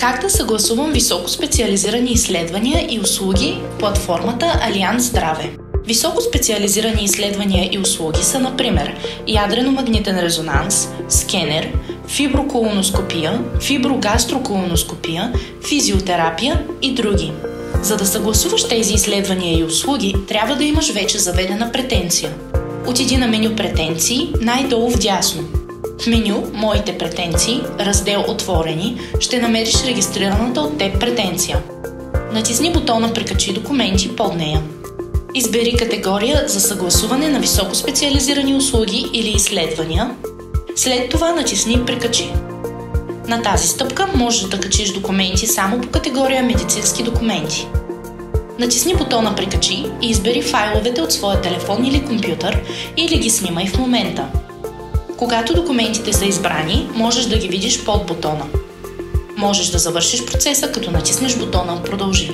Как да съгласувам високоспециализирани изследвания и услуги в платформата Алианс Здраве? Високоспециализирани изследвания и услуги са, например, ядрено-магнитен резонанс, скенер, фиброколоноскопия, фиброгастроколоноскопия, физиотерапия и други. За да съгласуваш тези изследвания и услуги, трябва да имаш вече заведена претенция. Отиди на меню Претенции, най-долу вдясно. В меню Моите претенции, раздел Отворени, ще намериш регистрираната от теб претенция. Натисни бутона Прикачи документи под нея. Избери категория за съгласуване на високоспециализирани услуги или изследвания. След това натисни Прикачи. На тази стъпка можеш да качиш документи само по категория медицински документи. Натисни бутона Прикачи и избери файловете от своя телефон или компютър или ги снимай в момента. Когато документите са избрани, можеш да ги видиш под бутона. Можеш да завършиш процеса, като натиснеш бутона Продължи.